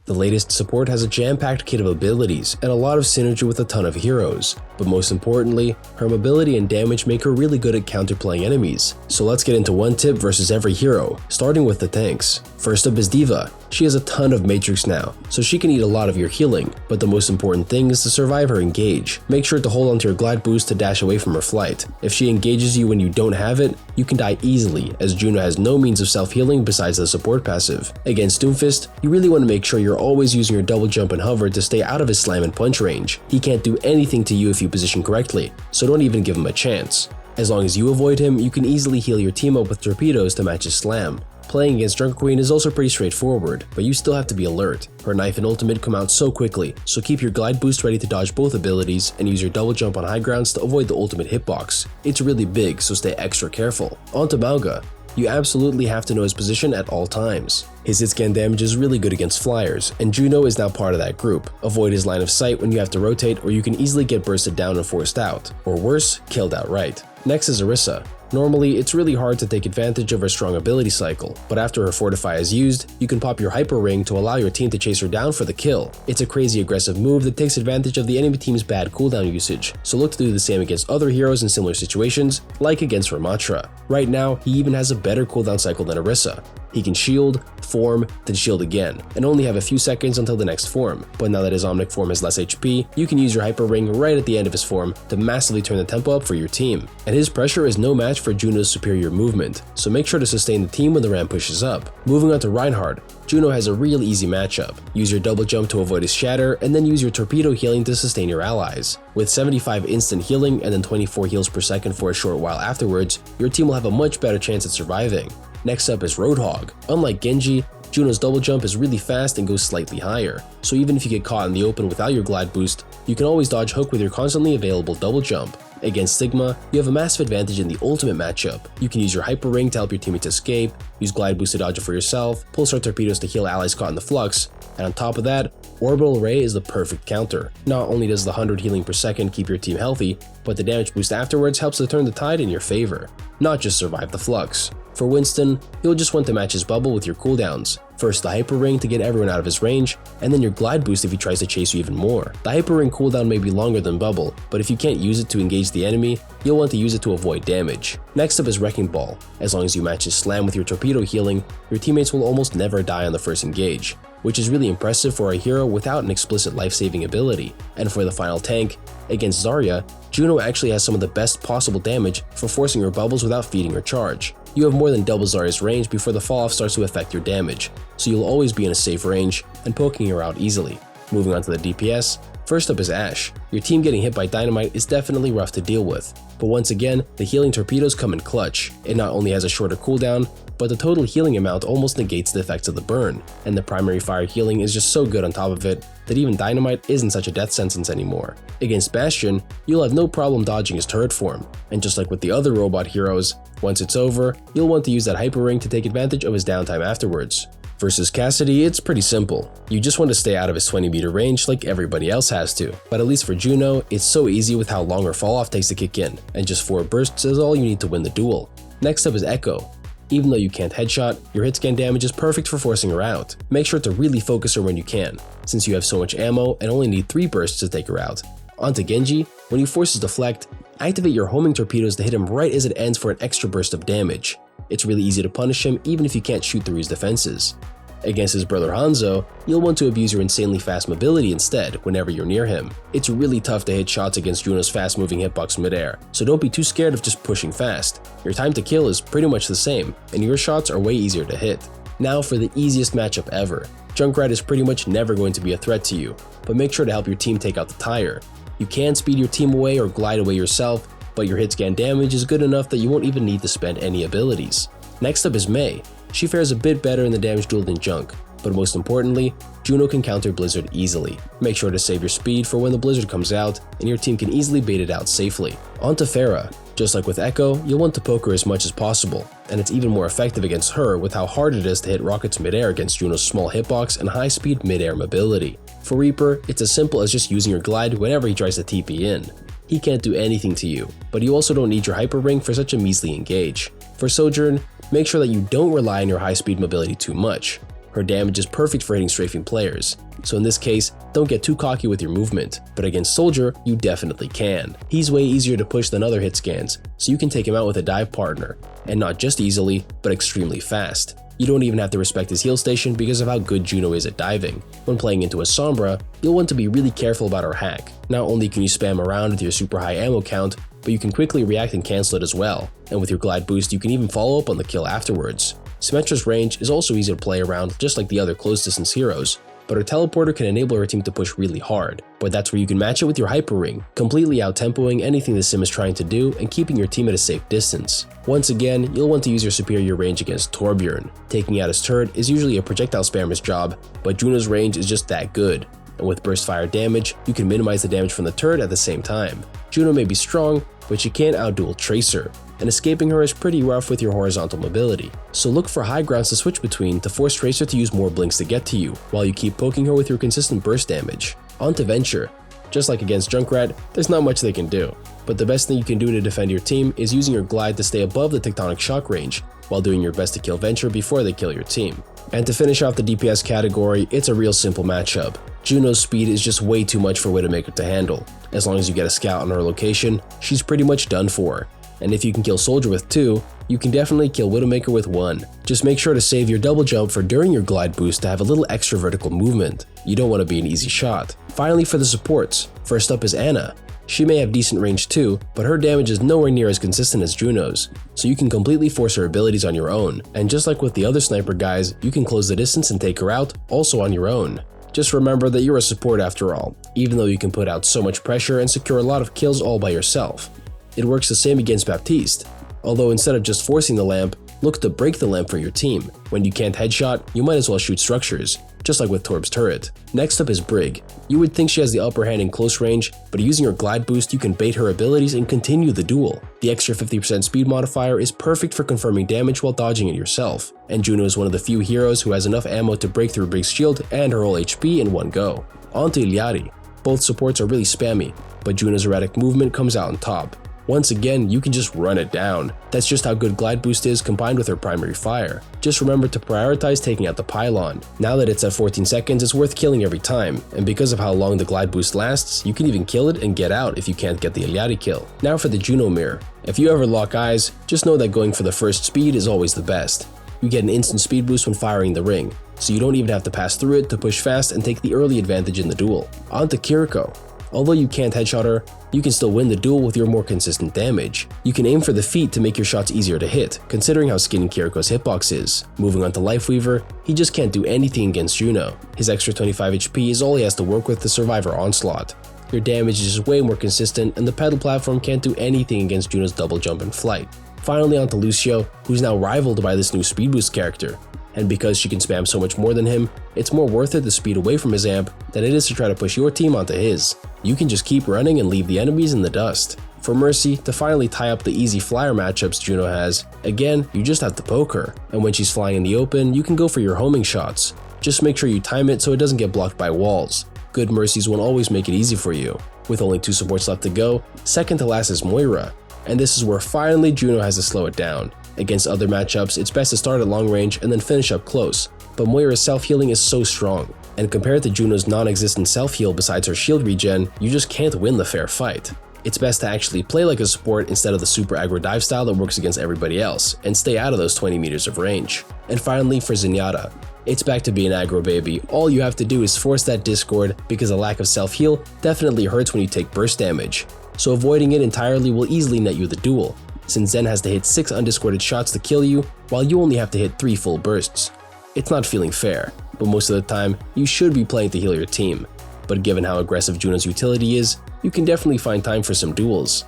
The latest support has a jam-packed kit of abilities and a lot of synergy with a ton of heroes, but most importantly, her mobility and damage make her really good at counterplaying enemies. So let's get into one tip versus every hero, starting with the tanks. First up is D.Va. She has a ton of Matrix now, so she can eat a lot of your healing, but the most important thing is to survive her engage. Make sure to hold onto your glide boost to dash away from her flight. If she engages you when you don't have it, you can die easily, as Juno has no means of self-healing besides the support passive. Against Doomfist, you really want to make sure you're always using your double jump and hover to stay out of his slam and punch range. He can't do anything to you if you position correctly, so don't even give him a chance. As long as you avoid him, you can easily heal your team up with torpedoes to match his slam. Playing against Drunken Queen is also pretty straightforward, but you still have to be alert. Her knife and ultimate come out so quickly, so keep your glide boost ready to dodge both abilities and use your double jump on high grounds to avoid the ultimate hitbox. It's really big, so stay extra careful. On to Mauga. You absolutely have to know his position at all times. His hit scan damage is really good against flyers, and Juno is now part of that group. Avoid his line of sight when you have to rotate, or you can easily get bursted down and forced out, or worse, killed outright. Next is Orisa. Normally, it's really hard to take advantage of her strong ability cycle, but after her Fortify is used, you can pop your Hyper Ring to allow your team to chase her down for the kill. It's a crazy aggressive move that takes advantage of the enemy team's bad cooldown usage, so look to do the same against other heroes in similar situations, like against Ramatra. Right now, he even has a better cooldown cycle than Orisa. He can shield, form, then shield again, and only have a few seconds until the next form, but now that his Omnic form has less HP, you can use your Hyper Ring right at the end of his form to massively turn the tempo up for your team. And his pressure is no match for Juno's superior movement, so make sure to sustain the team when the ramp pushes up. Moving on to Reinhardt, Juno has a real easy matchup. Use your double jump to avoid his shatter, and then use your torpedo healing to sustain your allies. With 75 instant healing and then 24 heals per second for a short while afterwards, your team will have a much better chance at surviving. Next up is Roadhog. Unlike Genji, Juno's double jump is really fast and goes slightly higher, so even if you get caught in the open without your glide boost, you can always dodge hook with your constantly available double jump. Against Sigma, you have a massive advantage in the ultimate matchup. You can use your Hyper Ring to help your teammates escape, use glide boost to dodge it for yourself, pulsar torpedoes to heal allies caught in the flux, and on top of that, Orbital Ray is the perfect counter. Not only does the 100 healing per second keep your team healthy, but the damage boost afterwards helps to turn the tide in your favor, not just survive the flux. For Winston, you'll just want to match his bubble with your cooldowns. First the Hyper Ring to get everyone out of his range, and then your glide boost if he tries to chase you even more. The Hyper Ring cooldown may be longer than bubble, but if you can't use it to engage the enemy, you'll want to use it to avoid damage. Next up is Wrecking Ball. As long as you match his slam with your torpedo healing, your teammates will almost never die on the first engage, which is really impressive for a hero without an explicit life-saving ability. And for the final tank, against Zarya, Juno actually has some of the best possible damage for forcing her bubbles without feeding her charge. You have more than double Zarya's range before the fall-off starts to affect your damage, so you'll always be in a safe range and poking her out easily. Moving on to the DPS, first up is Ashe. Your team getting hit by dynamite is definitely rough to deal with, but once again, the healing torpedoes come in clutch. It not only has a shorter cooldown, but the total healing amount almost negates the effects of the burn, and the primary fire healing is just so good on top of it that even dynamite isn't such a death sentence anymore. Against Bastion, you'll have no problem dodging his turret form, and just like with the other robot heroes, once it's over, you'll want to use that Hyper Ring to take advantage of his downtime afterwards. Versus Cassidy, it's pretty simple. You just want to stay out of his 20-meter range like everybody else has to, but at least for Juno, it's so easy with how long her fall-off takes to kick in, and just 4 bursts is all you need to win the duel. Next up is Echo. Even though you can't headshot, your hit scan damage is perfect for forcing her out. Make sure to really focus her when you can, since you have so much ammo and only need 3 bursts to take her out. On to Genji, when he forces deflect, activate your homing torpedoes to hit him right as it ends for an extra burst of damage. It's really easy to punish him even if you can't shoot through his defenses. Against his brother Hanzo, you'll want to abuse your insanely fast mobility instead whenever you're near him. It's really tough to hit shots against Juno's fast-moving hitbox midair, so don't be too scared of just pushing fast. Your time to kill is pretty much the same, and your shots are way easier to hit. Now for the easiest matchup ever. Junkrat is pretty much never going to be a threat to you, but make sure to help your team take out the tire. You can speed your team away or glide away yourself, but your hit scan damage is good enough that you won't even need to spend any abilities. Next up is Mei. She fares a bit better in the damage duel than Junk, but most importantly, Juno can counter Blizzard easily. Make sure to save your speed for when the Blizzard comes out, and your team can easily bait it out safely. On to Pharah. Just like with Echo, you'll want to poke her as much as possible, and it's even more effective against her with how hard it is to hit rockets midair against Juno's small hitbox and high-speed midair mobility. For Reaper, it's as simple as just using your glide whenever he tries to TP in. He can't do anything to you, but you also don't need your Hyper Ring for such a measly engage. For Sojourn, make sure that you don't rely on your high-speed mobility too much. Her damage is perfect for hitting strafing players, so in this case, don't get too cocky with your movement, but against Soldier, you definitely can. He's way easier to push than other hit scans, so you can take him out with a dive partner, and not just easily, but extremely fast. You don't even have to respect his heal station because of how good Juno is at diving. When playing into a Sombra, you'll want to be really careful about her hack. Not only can you spam around with your super high ammo count, but you can quickly react and cancel it as well, and with your glide boost you can even follow up on the kill afterwards. Symmetra's range is also easy to play around just like the other close distance heroes, but her teleporter can enable her team to push really hard, but that's where you can match it with your hyper ring, completely out-tempoing anything the sim is trying to do and keeping your team at a safe distance. Once again, you'll want to use your superior range against Torbjorn. Taking out his turret is usually a projectile spammer's job, but Juno's range is just that good, and with burst fire damage, you can minimize the damage from the turret at the same time. Juno may be strong, but she can't outduel Tracer, and escaping her is pretty rough with your horizontal mobility. So look for high grounds to switch between to force Tracer to use more blinks to get to you, while you keep poking her with your consistent burst damage. On to Venture. Just like against Junkrat, there's not much they can do, but the best thing you can do to defend your team is using your glide to stay above the tectonic shock range, while doing your best to kill Venture before they kill your team. And to finish off the DPS category, it's a real simple matchup. Juno's speed is just way too much for Widowmaker to handle. As long as you get a scout on her location, she's pretty much done for. And if you can kill Soldier with 2, you can definitely kill Widowmaker with 1. Just make sure to save your double jump for during your glide boost to have a little extra vertical movement. You don't want to be an easy shot. Finally for the supports, first up is Ana. She may have decent range too, but her damage is nowhere near as consistent as Juno's, so you can completely force her abilities on your own, and just like with the other sniper guys, you can close the distance and take her out, also on your own. Just remember that you're a support after all, even though you can put out so much pressure and secure a lot of kills all by yourself. It works the same against Baptiste, although instead of just forcing the lamp, look to break the lamp for your team. When you can't headshot, you might as well shoot structures, just like with Torb's turret. Next up is Brig. You would think she has the upper hand in close range, but using her glide boost you can bait her abilities and continue the duel. The extra 50% speed modifier is perfect for confirming damage while dodging it yourself, and Juno is one of the few heroes who has enough ammo to break through Brig's shield and her whole HP in one go. On to Iliari. Both supports are really spammy, but Juno's erratic movement comes out on top. Once again, you can just run it down. That's just how good glide boost is combined with her primary fire. Just remember to prioritize taking out the pylon. Now that it's at 14 seconds, it's worth killing every time, and because of how long the glide boost lasts, you can even kill it and get out if you can't get the Iliari kill. Now for the Juno mirror. If you ever lock eyes, just know that going for the first speed is always the best. You get an instant speed boost when firing the ring, so you don't even have to pass through it to push fast and take the early advantage in the duel. On to Kiriko. Although you can't headshot her, you can still win the duel with your more consistent damage. You can aim for the feet to make your shots easier to hit, considering how skinny Kiriko's hitbox is. Moving on to Lifeweaver, he just can't do anything against Juno. His extra 25 HP is all he has to work with to survive her onslaught. Your damage is just way more consistent, and the pedal platform can't do anything against Juno's double jump and flight. Finally on to Lucio, who's now rivaled by this new speed boost character. And because she can spam so much more than him, it's more worth it to speed away from his amp than it is to try to push your team onto his. You can just keep running and leave the enemies in the dust. For Mercy, to finally tie up the easy flyer matchups Juno has, again, you just have to poke her, and when she's flying in the open, you can go for your homing shots. Just make sure you time it so it doesn't get blocked by walls. Good Mercies won't always make it easy for you. With only 2 supports left to go, second to last is Moira, and this is where finally Juno has to slow it down. Against other matchups, it's best to start at long range and then finish up close, but Moira's self-healing is so strong, and compared to Juno's non-existent self-heal besides her shield regen, you just can't win the fair fight. It's best to actually play like a support instead of the super aggro dive style that works against everybody else, and stay out of those 20 meters of range. And finally for Zenyatta. It's back to being aggro baby. All you have to do is force that discord because a lack of self-heal definitely hurts when you take burst damage, so avoiding it entirely will easily net you the duel, since Zen has to hit 6 undiscorded shots to kill you, while you only have to hit 3 full bursts. It's not feeling fair, but most of the time, you should be playing to heal your team. But given how aggressive Juno's utility is, you can definitely find time for some duels.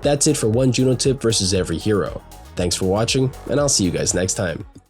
That's it for one Juno tip versus every hero. Thanks for watching, and I'll see you guys next time.